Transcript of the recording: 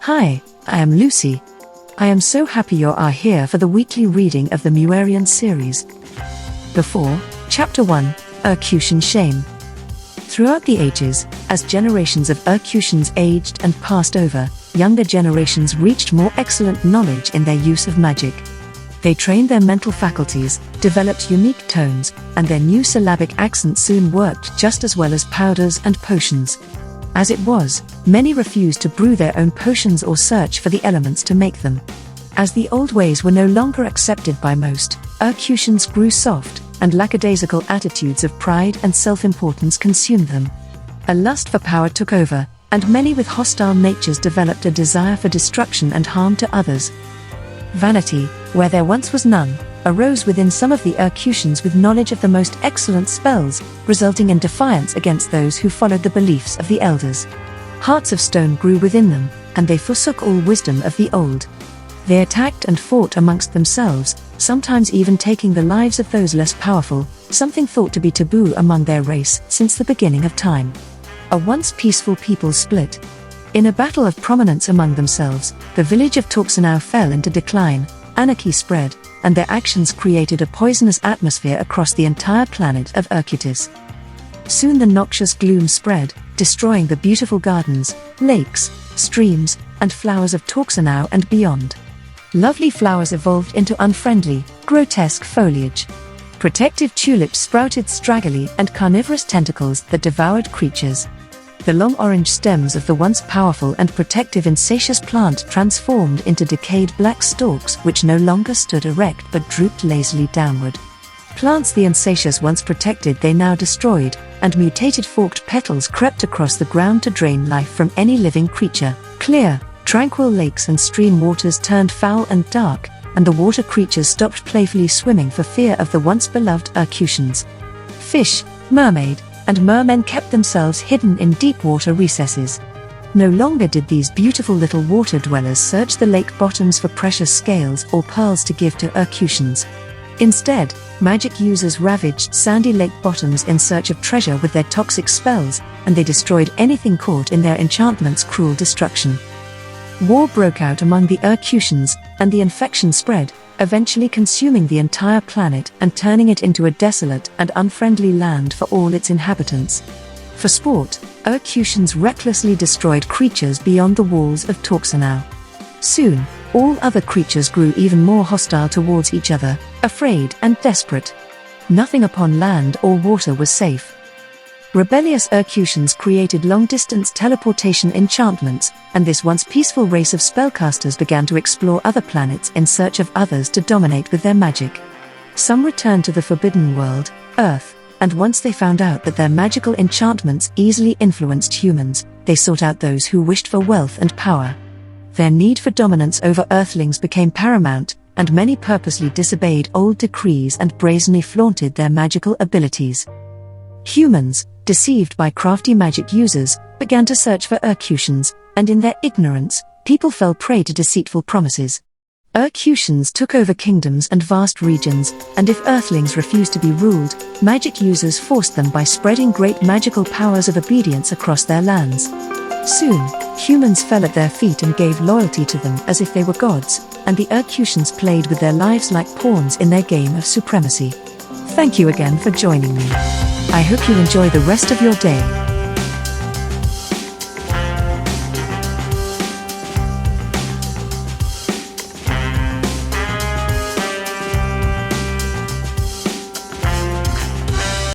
Hi, I am Lucy. I am so happy you are here for the weekly reading of the Mejuarian series. Before, Chapter 1, Ecrutian Shame. Throughout the ages, as generations of Ecrutians aged and passed over, younger generations reached more excellent knowledge in their use of magic. They trained their mental faculties, developed unique tones, and their new syllabic accents soon worked just as well as powders and potions. As it was, many refused to brew their own potions or search for the elements to make them. As the old ways were no longer accepted by most, Ecrutians grew soft, and lackadaisical attitudes of pride and self-importance consumed them. A lust for power took over, and many with hostile natures developed a desire for destruction and harm to others. Vanity, where there once was none, arose within some of the Ecrutians with knowledge of the most excellent spells, resulting in defiance against those who followed the beliefs of the elders. Hearts of stone grew within them, and they forsook all wisdom of the old. They attacked and fought amongst themselves, sometimes even taking the lives of those less powerful, something thought to be taboo among their race since the beginning of time. A once peaceful people split. In a battle of prominence among themselves, the village of Toxanau fell into decline, anarchy spread, and their actions created a poisonous atmosphere across the entire planet of Ecrutian. Soon the noxious gloom spread, destroying the beautiful gardens, lakes, streams, and flowers of Toxanau and beyond. Lovely flowers evolved into unfriendly, grotesque foliage. Protective tulips sprouted straggly and carnivorous tentacles that devoured creatures. The long orange stems of the once powerful and protective insatious plant transformed into decayed black stalks which no longer stood erect but drooped lazily downward. Plants the insatious once protected they now destroyed, and mutated forked petals crept across the ground to drain life from any living creature. Clear, tranquil lakes and stream waters turned foul and dark, and the water creatures stopped playfully swimming for fear of the once beloved Ecrutians. Fish, mermaid, and mermen kept themselves hidden in deep water recesses. No longer did these beautiful little water dwellers search the lake bottoms for precious scales or pearls to give to Ecrutians. Instead, magic users ravaged sandy lake bottoms in search of treasure with their toxic spells, and they destroyed anything caught in their enchantments' cruel destruction. War broke out among the Ecrutians, and the infection spread, eventually consuming the entire planet and turning it into a desolate and unfriendly land for all its inhabitants. For sport, Ecrutians recklessly destroyed creatures beyond the walls of Toxanau. Soon, all other creatures grew even more hostile towards each other, afraid and desperate. Nothing upon land or water was safe. Rebellious Ecrutians created long-distance teleportation enchantments, and this once peaceful race of spellcasters began to explore other planets in search of others to dominate with their magic. Some returned to the forbidden world, Earth, and once they found out that their magical enchantments easily influenced humans, they sought out those who wished for wealth and power. Their need for dominance over Earthlings became paramount, and many purposely disobeyed old decrees and brazenly flaunted their magical abilities. Humans, deceived by crafty magic users, began to search for Ecrutians, and in their ignorance, people fell prey to deceitful promises. Ecrutians took over kingdoms and vast regions, and if Earthlings refused to be ruled, magic users forced them by spreading great magical powers of obedience across their lands. Soon, humans fell at their feet and gave loyalty to them as if they were gods, and the Ecrutians played with their lives like pawns in their game of supremacy. Thank you again for joining me. I hope you enjoy the rest of your day.